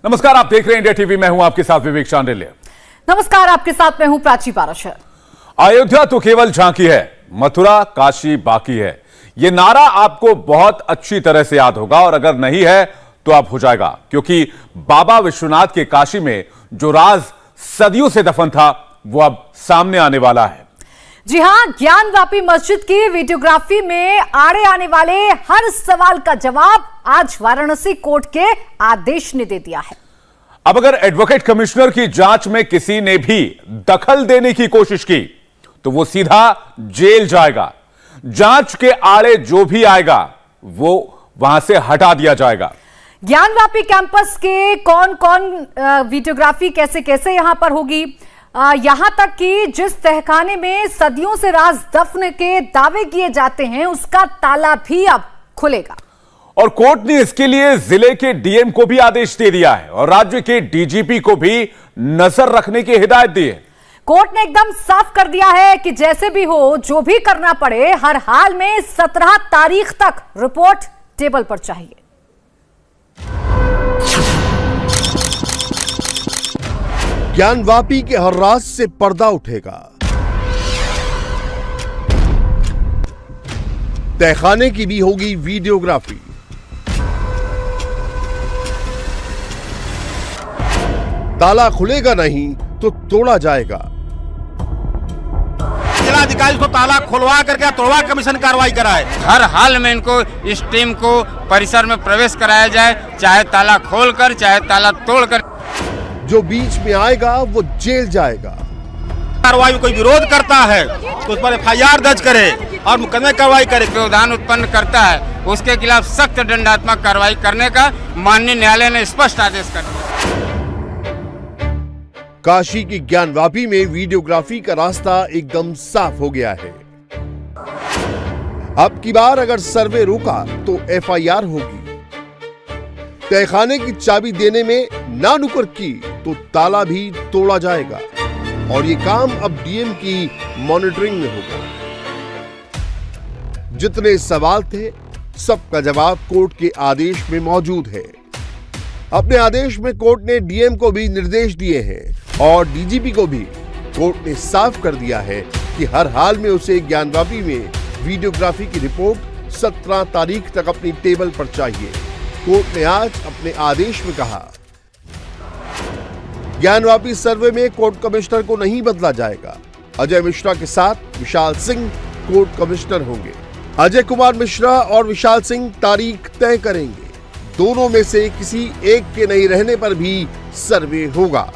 नमस्कार, आप देख रहे हैं इंडिया टीवी। मैं हूं आपके साथ विवेक चांडिल्य। नमस्कार, आपके साथ मैं हूं प्राची पाराशर। अयोध्या तो केवल झांकी है, मथुरा काशी बाकी है। यह नारा आपको बहुत अच्छी तरह से याद होगा, और अगर नहीं है तो अब हो जाएगा, क्योंकि बाबा विश्वनाथ के काशी में जो राज सदियों से दफन था वो अब सामने आने वाला है। जी हां, ज्ञानवापी मस्जिद की वीडियोग्राफी में आड़े आने वाले हर सवाल का जवाब आज वाराणसी कोर्ट के आदेश ने दे दिया है। अब अगर एडवोकेट कमिश्नर की जांच में किसी ने भी दखल देने की कोशिश की तो वो सीधा जेल जाएगा। जांच के आड़े जो भी आएगा वो वहां से हटा दिया जाएगा। ज्ञानवापी कैंपस के कौन कौन वीडियोग्राफी कैसे कैसे यहां पर होगी, यहां तक कि जिस तहखाने में सदियों से राज दफन के दावे किए जाते हैं उसका ताला भी अब खुलेगा। और कोर्ट ने इसके लिए जिले के डीएम को भी आदेश दे दिया है और राज्य के डीजीपी को भी नजर रखने की हिदायत दी है। कोर्ट ने एकदम साफ कर दिया है कि जैसे भी हो, जो भी करना पड़े, हर हाल में 17 तारीख तक रिपोर्ट टेबल पर चाहिए। ज्ञानवापी के हर राज से पर्दा उठेगा। तहखाने की भी होगी वीडियोग्राफी। ताला खुलेगा नहीं तो तोड़ा जाएगा। जिलाधिकारी को ताला खुलवा करके तोड़वा कमीशन कार्रवाई कराए। हर हाल में इनको इस टीम को परिसर में प्रवेश कराया जाए, चाहे ताला खोलकर चाहे ताला तोड़कर। जो बीच में आएगा वो जेल जाएगा। कार्रवाई में कोई विरोध करता है तो उस पर एफआईआर दर्ज करे और मुकदमे कार्रवाई करे। व्यवधान उत्पन्न करता है उसके खिलाफ सख्त दंडात्मक कार्रवाई करने का माननीय न्यायालय ने स्पष्ट आदेश कर दिया। काशी की ज्ञानवापी में वीडियोग्राफी का रास्ता एकदम साफ हो गया है। अब की बार अगर सर्वे रुका तो एफआईआर होगी। तहखाने की चाबी देने में ना नुकर की तो ताला भी तोड़ा जाएगा, और ये काम अब डीएम की मॉनिटरिंग में होगा। जितने सवाल थे सबका जवाब कोर्ट के आदेश में मौजूद है। अपने आदेश में कोर्ट ने डीएम को भी निर्देश दिए हैं और डीजीपी को भी कोर्ट ने साफ कर दिया है कि हर हाल में उसे ज्ञानवापी में वीडियोग्राफी की रिपोर्ट 17 तारीख तक अपनी टेबल पर चाहिए। कोर्ट ने आज अपने आदेश में कहा, ज्ञानवापी सर्वे में कोर्ट कमिश्नर को नहीं बदला जाएगा। अजय मिश्रा के साथ विशाल सिंह कोर्ट कमिश्नर होंगे। अजय कुमार मिश्रा और विशाल सिंह तारीख तय करेंगे। दोनों में से किसी एक के नहीं रहने पर भी सर्वे होगा।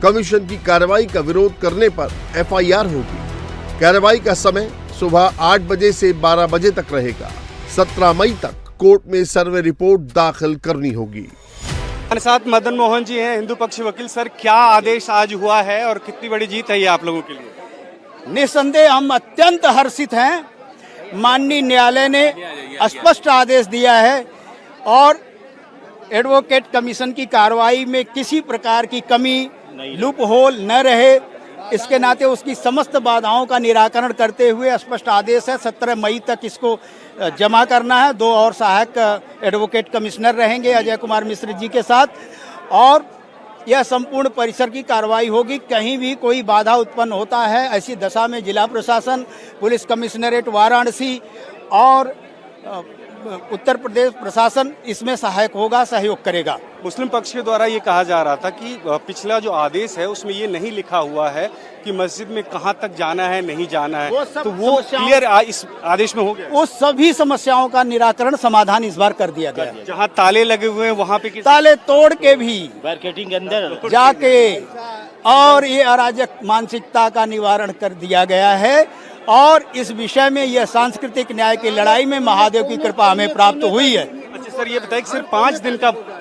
कमीशन की कार्रवाई का विरोध करने पर एफआईआर होगी। कार्रवाई का समय सुबह 8 बजे से 12 बजे तक रहेगा। 17 मई तक कोर्ट में सर्वे रिपोर्ट दाखिल करनी होगी। हमारे साथ मदन मोहन जी हैं, हिंदू पक्षी वकील। सर, क्या आदेश आज हुआ है और कितनी बड़ी जीत है ये आप लोगों के लिए? निस्संदेह हम अत्यंत हर्षित हैं। माननीय न्यायालय ने स्पष्ट आदेश दिया है और एडवोकेट कमीशन की कार्रवाई में किसी प्रकार की कमी, लूप होल न रहे, इसके नाते उसकी समस्त बाधाओं का निराकरण करते हुए स्पष्ट आदेश है। 17 मई तक इसको जमा करना है। 2 और सहायक एडवोकेट कमिश्नर रहेंगे अजय कुमार मिश्र जी के साथ, और यह संपूर्ण परिसर की कार्रवाई होगी। कहीं भी कोई बाधा उत्पन्न होता है ऐसी दशा में जिला प्रशासन, पुलिस कमिश्नरेट वाराणसी और उत्तर प्रदेश प्रशासन इसमें सहायक होगा, सहयोग करेगा। मुस्लिम पक्ष के द्वारा ये कहा जा रहा था कि पिछला जो आदेश है उसमें ये नहीं लिखा हुआ है कि मस्जिद में कहां तक जाना है, नहीं जाना है, तो वो क्लियर इस आदेश में हो गया। वो सभी समस्याओं का निराकरण, समाधान इस बार कर दिया गया। जहां ताले लगे हुए हैं वहां पे ताले तोड़ के भी बैरिकेडिंग के अंदर जाके और ये अराजक मानसिकता का निवारण कर दिया गया है। और इस विषय में यह सांस्कृतिक न्याय की लड़ाई में महादेव की कृपा हमें प्राप्त हुई है। अच्छा सर, ये बताइए कि सिर्फ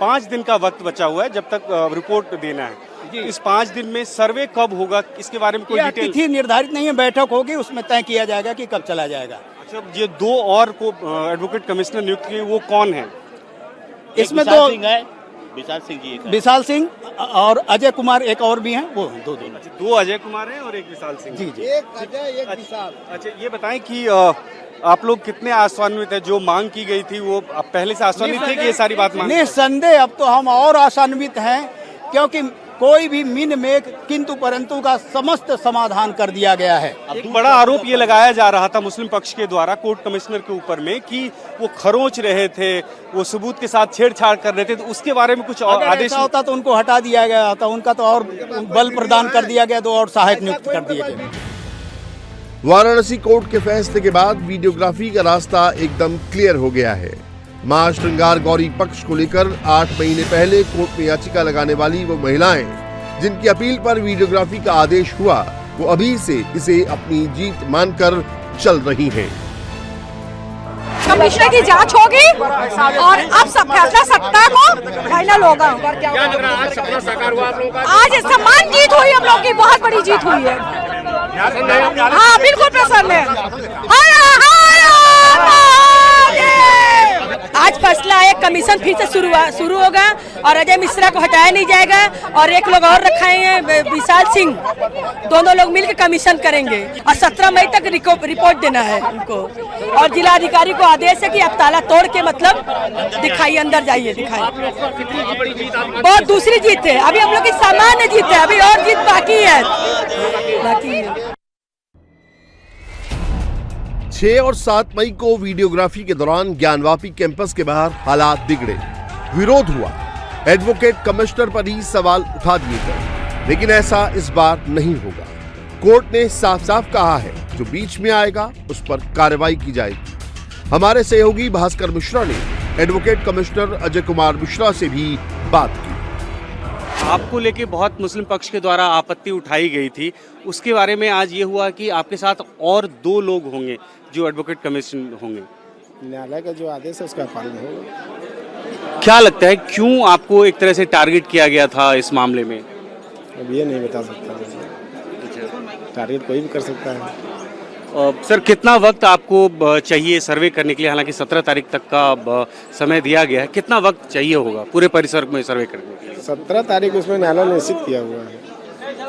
5 दिन का वक्त बचा हुआ है जब तक रिपोर्ट देना है। इस 5 दिन में सर्वे कब होगा, इसके बारे में कोई डिटेल? तिथि निर्धारित नहीं है, बैठक होगी, उसमें तय किया जाएगा कि कब चला जाएगा। अच्छा, ये 2 और को एडवोकेट कमिश्नर नियुक्त किए, वो कौन है? इसमें 2 विशाल सिंह और अजय कुमार एक और भी हैं, वो 2 अजय कुमार हैं और एक विशाल सिंह। जी जी, एक अजय एक विशाल। अच्छा, ये बताएं कि आप लोग कितने आशान्वित है? जो मांग की गई थी वो अब पहले से आशान्वित थे कि ये सारी बात मांग? निस्संदेह अब तो हम और आशान्वित हैं, क्योंकि कोई भी मिन में किंतु परंतु का समस्त समाधान कर दिया गया है। एक बड़ा आरोप ये लगाया जा रहा था मुस्लिम पक्ष के द्वारा कोर्ट कमिश्नर के ऊपर में कि वो खरोंच रहे थे, वो सबूत के साथ छेड़छाड़ कर रहे थे, तो उसके बारे में कुछ आदेश होता तो उनको हटा दिया गया होता, उनका तो और बल प्रदान कर दिया गया, तो और सहायक नियुक्त कर दिए गए। वाराणसी कोर्ट के फैसले के बाद वीडियोग्राफी का रास्ता एकदम क्लियर हो गया है। मां श्रृंगार गौरी पक्ष को लेकर 8 महीने पहले कोर्ट में याचिका लगाने वाली वो महिलाएं जिनकी अपील पर वीडियोग्राफी का आदेश हुआ, वो अभी से इसे अपनी जीत मानकर चल रही हैं। कमिश्नर की जांच होगी और अब सब फैसला सत्ता को फाइनल होगा। क्या लग रहा है आज सपना साकार हुआ आप लोगों का? आज सम्मान जीत हुई, हम लोग की बहुत बड़ी जीत हुई है। हाँ बिल्कुल प्रसन्न है। आज फैसला है, कमीशन फिर से शुरू होगा और अजय मिश्रा को हटाया नहीं जाएगा और एक लोग और रखाए हैं विशाल सिंह, दोनों लोग मिलकर कमीशन करेंगे और 17 मई तक रिपोर्ट देना है उनको। और जिला अधिकारी को आदेश है कि आप ताला तोड़ के मतलब दिखाइए, अंदर जाइए, दिखाइए। बहुत दूसरी जीत है, अभी हम लोग की सामान्य जीत है, अभी और जीत बाकी है। 6 और 7 मई को वीडियोग्राफी के दौरान ज्ञानवापी कैंपस के बाहर हालात बिगड़े, विरोध हुआ, एडवोकेट कमिश्नर पर ही सवाल उठा दिए गए, लेकिन ऐसा इस बार नहीं होगा। कोर्ट ने साफ साफ कहा है जो बीच में आएगा उस पर कार्रवाई की जाएगी। हमारे सहयोगी भास्कर मिश्रा ने एडवोकेट कमिश्नर अजय कुमार मिश्रा से भी बात की। आपको लेके बहुत मुस्लिम पक्ष के द्वारा आपत्ति उठाई गई थी, उसके बारे में आज ये हुआ कि आपके साथ और 2 लोग होंगे जो एडवोकेट कमिश्नर होंगे। न्यायालय का जो आदेश है उसका पालन होगा। क्या लगता है क्यों आपको एक तरह से टारगेट किया गया था इस मामले में? अब ये नहीं बता सकता, टारगेट कोई भी कर सकता है। सर कितना वक्त आपको चाहिए सर्वे करने के लिए? हालांकि 17 तारीख तक का समय दिया गया है, कितना वक्त चाहिए होगा पूरे परिसर में सर्वे करने के लिए? 17 तारीख उसमें न्यायालय ने निश्चित किया हुआ है,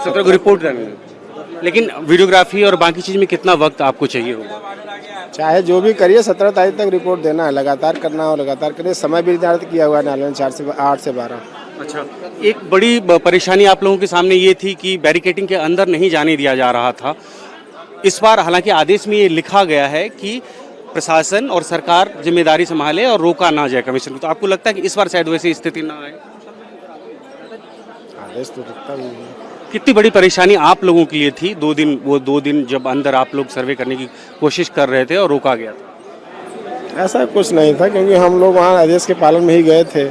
17 को रिपोर्ट करनी है। लेकिन वीडियोग्राफी और बाकी चीज में कितना वक्त आपको चाहिए होगा? चाहे जो भी करिए 17 तारीख तक रिपोर्ट देना है, लगातार करना हो लगातार करिए। समय भी निर्धारित किया हुआ है न्यायालय ने 8 से 12। अच्छा, एक बड़ी परेशानी आप लोगों के सामने ये थी कि बैरिकेडिंग के अंदर नहीं जाने दिया जा रहा था। इस बार हालांकि आदेश में ये लिखा गया है कि प्रशासन और सरकार जिम्मेदारी संभाले और रोका ना जाए कमीशन को, तो आपको लगता है कि इस बार शायद वैसी स्थिति ना आए? आदेश तो दिखता नहीं है। कितनी बड़ी परेशानी आप लोगों के लिए थी 2 दिन, वो 2 दिन जब अंदर आप लोग सर्वे करने की कोशिश कर रहे थे और रोका गया था? ऐसा कुछ नहीं था, क्योंकि हम लोग वहाँ आदेश के पालन में ही गए थे।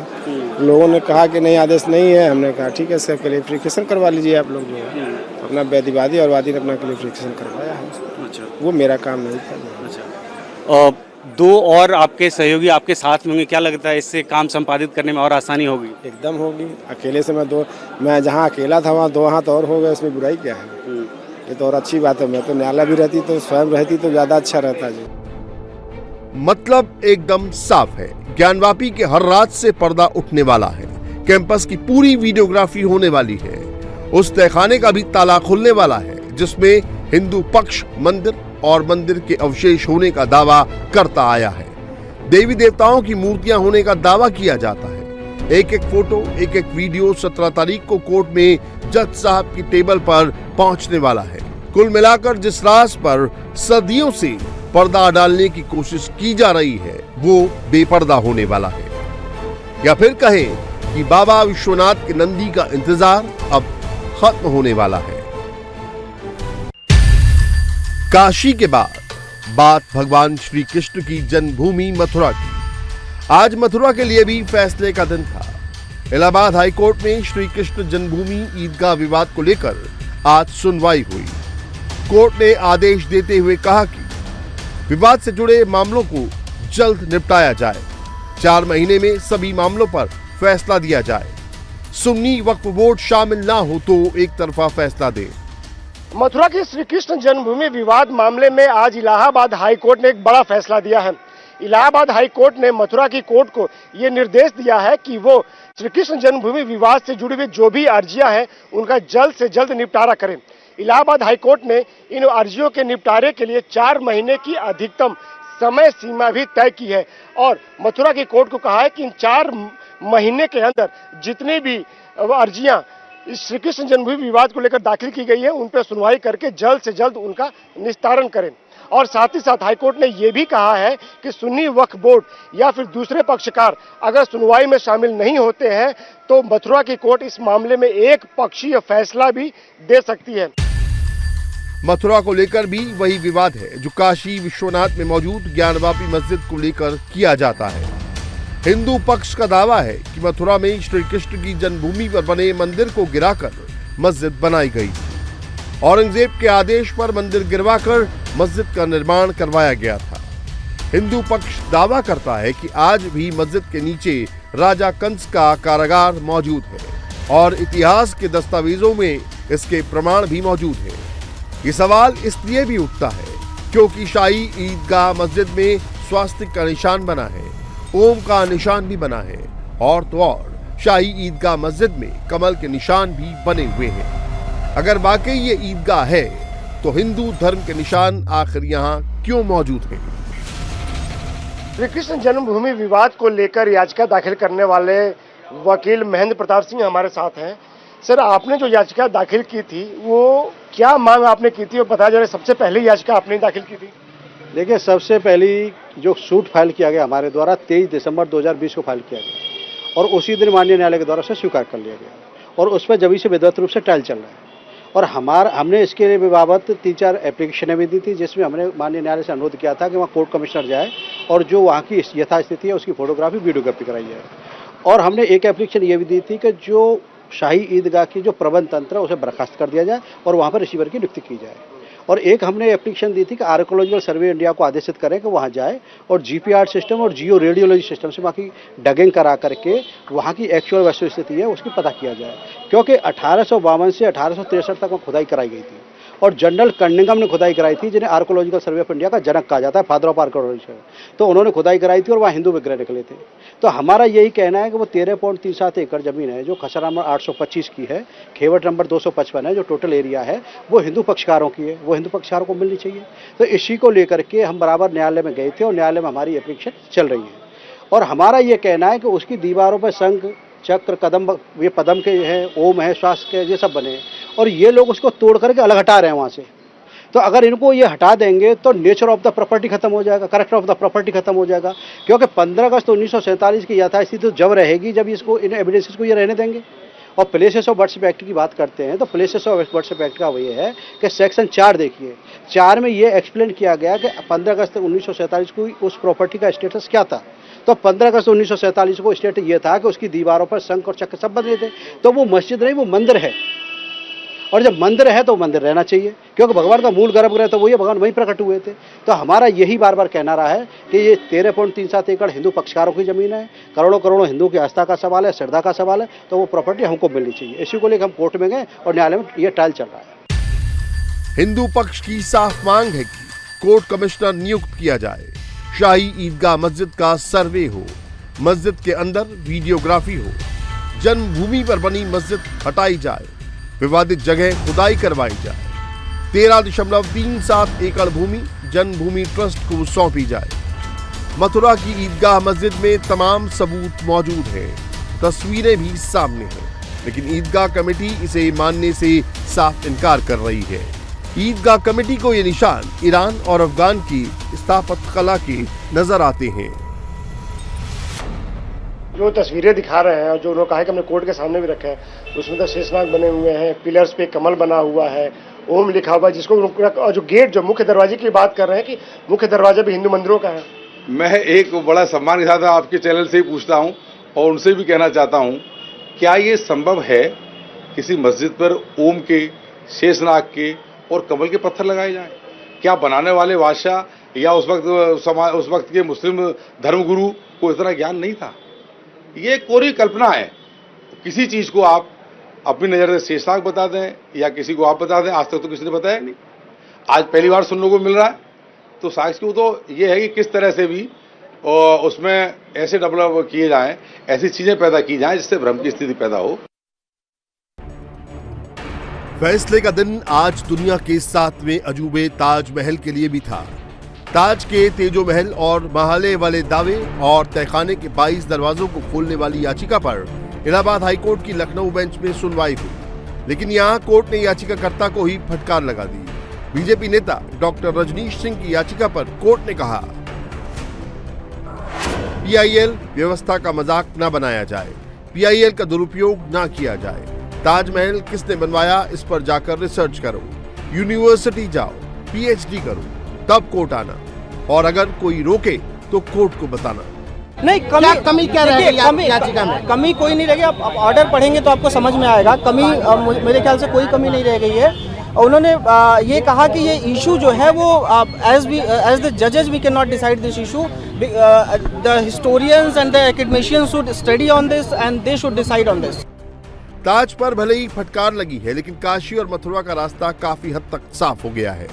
लोगों ने कहा कि नहीं आदेश नहीं है, हमने कहा ठीक है सर क्लेरिफिकेशन करवा लीजिए आप लोग जो है। अपना वादी और वादी ने अपना क्लेरिफिकेशन करवाया है। अच्छा, वो मेरा काम नहीं था। अच्छा, 2 और आपके सहयोगी आपके साथ में होंगे, क्या लगता है इससे काम संपादित करने में और आसानी होगी? एकदम होगी। अकेले से मैं जहाँ अकेला था वहाँ 2 हाथ और हो गए, इसमें बुराई क्या है? ये तो और अच्छी बात है। मैं तो न्यायालय भी रहती तो स्वयं रहती तो ज्यादा अच्छा रहता जी। मतलब एकदम साफ है, ज्ञानवापी के हर रात से पर्दा उठने वाला है। कैंपस की पूरी वीडियोग्राफी होने वाली है। उस तहखाने का भी ताला खुलने वाला है जिसमें हिंदू पक्ष मंदिर और मंदिर के अवशेष होने का दावा करता आया है। देवी देवताओं की मूर्तियां होने का दावा किया जाता है। एक एक फोटो, एक एक वीडियो 17 तारीख को कोर्ट में जज साहब की टेबल पर पहुंचने वाला है। कुल मिलाकर जिस राज पर सदियों से पर्दा डालने की कोशिश की जा रही है वो बेपर्दा होने वाला है, या फिर कहें कि बाबा विश्वनाथ के नंदी का इंतजार अब खत्म होने वाला है। काशी के बाद बात भगवान श्री कृष्ण की जन्मभूमि मथुरा की। आज मथुरा के लिए भी फैसले का दिन था। इलाहाबाद हाईकोर्ट में श्री कृष्ण जन्मभूमि ईदगाह विवाद को लेकर आज सुनवाई हुई। कोर्ट ने आदेश देते हुए कहा कि विवाद से जुड़े मामलों को जल्द निपटाया जाए। 4 महीने में सभी मामलों पर फैसला दिया जाए। सुन्नी वक्फ बोर्ड शामिल ना हो तो एक तरफा फैसला दे। मथुरा के श्री कृष्ण जन्मभूमि विवाद मामले में आज इलाहाबाद हाई कोर्ट ने एक बड़ा फैसला दिया है। इलाहाबाद हाई कोर्ट ने मथुरा की कोर्ट को ये निर्देश दिया है कि वो श्री कृष्ण जन्मभूमि विवाद से जुड़ी हुई जो भी अर्जियां हैं उनका जल्द से जल्द निपटारा करें। इलाहाबाद हाई कोर्ट ने इन अर्जियों के निपटारे के लिए 4 महीने की अधिकतम समय सीमा भी तय की है और मथुरा की कोर्ट को कहा है कि इन 4 महीने के अंदर जितनी भी अर्जियां इस श्री कृष्ण जन्मभूमि विवाद को लेकर दाखिल की गई है उन पर सुनवाई करके जल्द से जल्द उनका निस्तारण करें। और साथ ही साथ हाईकोर्ट ने यह भी कहा है कि सुन्नी वक्फ बोर्ड या फिर दूसरे पक्षकार अगर सुनवाई में शामिल नहीं होते हैं तो मथुरा की कोर्ट इस मामले में एक पक्षीय फैसला भी दे सकती है। मथुरा को लेकर भी वही विवाद है जो काशी विश्वनाथ में मौजूद ज्ञानवापी मस्जिद को लेकर किया जाता है। हिंदू पक्ष का दावा है कि मथुरा में श्री कृष्ण की जन्मभूमि पर बने मंदिर को गिराकर मस्जिद बनाई गई। औरंगजेब के आदेश पर मंदिर गिरवाकर मस्जिद का निर्माण करवाया गया था। हिंदू पक्ष दावा करता है कि आज भी मस्जिद के नीचे राजा कंस का कारागार मौजूद है और इतिहास के दस्तावेजों में इसके प्रमाण भी मौजूद है। ये सवाल इसलिए भी उठता है क्योंकि शाही ईदगाह मस्जिद में स्वास्तिक का निशान बना है, ओम का निशान भी बना है और तो और शाही ईदगाह मस्जिद में कमल के निशान भी बने हुए हैं। अगर वाकई ये ईदगाह है तो हिंदू धर्म के निशान आखिर यहाँ क्यों मौजूद हैं? श्री कृष्ण जन्मभूमि विवाद को लेकर याचिका दाखिल करने वाले वकील महेंद्र प्रताप सिंह हमारे साथ हैं। सर, आपने जो याचिका दाखिल की थी वो क्या मांग आपने की थी और बताया जा रहा है सबसे पहली याचिका आपने दाखिल की थी? देखिए, सबसे पहली जो सूट फाइल किया गया हमारे द्वारा 23 दिसंबर 2020 को फाइल किया गया और उसी दिन माननीय न्यायालय के द्वारा से स्वीकार कर लिया गया और उस पर जब से विधिवत रूप से ट्रायल चल रहा है और हमने इसके लिए बाबत 3-4 एप्लीकेशनें भी दी थी जिसमें हमने माननीय न्यायालय से अनुरोध किया था कि वहाँ कोर्ट कमिश्नर जाए और जो वहाँ की यथास्थिति है उसकी फोटोग्राफी वीडियोग्राफी कराई जाए। और हमने एक एप्लीकेशन ये भी दी थी कि जो शाही ईदगाह की जो प्रबंध तंत्र है उसे बर्खास्त कर दिया जाए और वहाँ पर रिसीवर की नियुक्ति की जाए। और एक हमने एप्लीकेशन दी थी कि आर्कोलॉजिकल सर्वे इंडिया को आदेशित करें कि वहाँ जाए और जीपीआर सिस्टम और जियो रेडियोलॉजी सिस्टम से वहाँ की डगिंग करा करके वहाँ की एक्चुअल वस्तु स्थिति है उसकी पता किया जाए, क्योंकि 1852 से 1863 तक वहाँ खुदाई कराई गई थी और जनरल कनिंघम ने खुदाई कराई थी जिन्हें आर्कोलॉजिकल सर्वे ऑफ इंडिया का जनक कहा जाता है, फादर ऑफ आर्कोलॉजी। तो उन्होंने खुदाई कराई थी और वहाँ हिंदू विग्रह निकले थे। तो हमारा यही कहना है कि वो 13.37 एकड़ जमीन है जो खसरा नंबर 825 की है, खेवट नंबर 255 है, जो टोटल एरिया है वो हिंदू पक्षकारों की है, वो हिंदू पक्षकारों को मिलनी चाहिए। तो इसी को लेकर के हम बराबर न्यायालय में गए थे और न्यायालय में हमारी एप्लीकेशन चल रही है और हमारा ये कहना है कि उसकी दीवारों पर शंख चक्र कदम ये पदम के हैं, ओम है, श्वास के, ये सब बने और ये लोग उसको तोड़ करके अलग हटा रहे हैं वहाँ से। तो अगर इनको ये हटा देंगे तो नेचर ऑफ द प्रॉपर्टी खत्म हो जाएगा, करेक्टर ऑफ द प्रॉपर्टी खत्म हो जाएगा, क्योंकि 15 अगस्त 1947 की यथास्थिति तो जब रहेगी जब इसको इन एविडेंसेस को ये रहने देंगे। और प्लेसेस ऑफ वर्शिप एक्ट की बात करते हैं तो प्लेसेस ऑफ वर्शिप एक्ट का वो ये है कि सेक्शन 4 देखिए, 4 में ये एक्सप्लेन किया गया कि 15 अगस्त 1947 को उस प्रॉपर्टी का स्टेटस क्या था। तो 15 अगस्त 1947 को स्टेटस ये था कि उसकी दीवारों पर शंख और चक्र सब बने थे। तो वो मस्जिद नहीं, वो मंदिर है और जब मंदिर है तो मंदिर रहना चाहिए, क्योंकि भगवान का मूल गर्भगृह तो वही भगवान वहीं प्रकट हुए थे। तो हमारा यही बार बार कहना रहा है कि ये 13.37 एकड़ हिंदू पक्षकारों की जमीन है, करोड़ों करोड़ों हिंदू की आस्था का सवाल है, श्रद्धा का सवाल है, तो वो प्रॉपर्टी हमको मिलनी चाहिए। इसी को लेकर हम कोर्ट में गए और न्यायालय में ये ट्रायल चल रहा है। हिंदू पक्ष की साफ मांग है कि कोर्ट कमिश्नर नियुक्त किया जाए, शाही ईदगाह मस्जिद का सर्वे हो, मस्जिद के अंदर वीडियोग्राफी हो, जन्मभूमि पर बनी मस्जिद हटाई जाए, विवादित जगह खुदाई करवाई जाए, 13.37 एकड़ भूमि जन्मभूमि ट्रस्ट को सौंपी जाए। मथुरा की ईदगाह मस्जिद में तमाम सबूत मौजूद हैं, तस्वीरें भी सामने हैं, लेकिन ईदगाह कमेटी इसे मानने से साफ इनकार कर रही है। ईदगाह कमेटी को ये निशान ईरान और अफगान की स्थापत्य कला के नजर आते हैं। जो तस्वीरें दिखा रहे हैं और जो उन्होंने कहा है कि हमने कोर्ट के सामने भी रखे हैं, उसमें तो शेषनाग बने हुए हैं, पिलर्स पे कमल बना हुआ है, ओम लिखा हुआ है, जिसको और जो गेट जो मुख्य दरवाजे की बात कर रहे हैं कि मुख्य दरवाजा भी हिंदू मंदिरों का है। मैं एक बड़ा सम्मान के साथ आपके चैनल से ही पूछता हूं और उनसे भी कहना चाहता हूं, क्या ये संभव है किसी मस्जिद पर ओम के, शेषनाग के और कमल के पत्थर लगाए जाएं? क्या बनाने वाले बादशाह या उस वक्त के मुस्लिम धर्मगुरु को इतना ज्ञान नहीं था? ये कोरी कल्पना है। किसी चीज को आप अपनी नजर से शेषनाग बता दें या किसी को आप बता दें, आज तक तो किसी ने बताया नहीं, आज पहली बार सुनने को मिल रहा है। तो साक्ष्य तो ये है कि किस तरह से भी उसमें ऐसे डेवलप किए जाएं, ऐसी चीजें पैदा की जाएं जिससे भ्रम की स्थिति पैदा हो। फैसले का दिन आज दुनिया के 7वें अजूबे ताजमहल के लिए भी था। ताज के तेजो महल और महालय वाले दावे और तहखाने के 22 दरवाजों को खोलने वाली याचिका पर इलाहाबाद हाईकोर्ट की लखनऊ बेंच में सुनवाई हुई, लेकिन यहां कोर्ट ने याचिकाकर्ता को ही फटकार लगा दी। बीजेपी नेता डॉक्टर रजनीश सिंह की याचिका पर कोर्ट ने कहा, पीआईएल व्यवस्था का मजाक न बनाया जाए, पीआईएल का दुरुपयोग न किया जाए। ताजमहल किसने बनवाया इस पर जाकर रिसर्च करो, यूनिवर्सिटी जाओ, पीएचडी करो, तब कोर्ट आना, और अगर कोई रोके तो कोर्ट को बताना। नहीं, कमी क्या रहेगी याचिका में? कमी कोई नहीं रहेगी। आप ऑर्डर पढ़ेंगे तो आपको समझ में आएगा। कमी मेरे ख्याल से कोई कमी नहीं रह गई है। उन्होंने ये कहा कि ये इशू जो है वो एज द जजेस we can not decide this issue, the historians and the academicians should study on this and they should decide on this. Taj पर भले ही फटकार लगी है, लेकिन काशी और मथुरा का रास्ता काफी हद तक साफ हो गया है।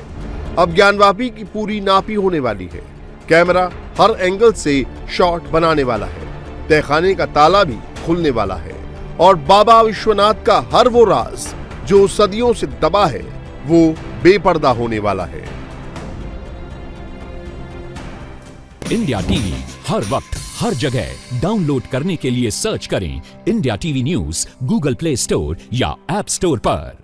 अब ज्ञानवापी की पूरी नापी होने वाली है। कैमरा हर एंगल से शॉट बनाने वाला है, तहखाने का ताला भी खुलने वाला है, और बाबा विश्वनाथ का हर वो राज जो सदियों से दबा है वो बेपर्दा होने वाला है। इंडिया टीवी हर वक्त हर जगह डाउनलोड करने के लिए सर्च करें India TV news Google play store या ऐप स्टोर पर।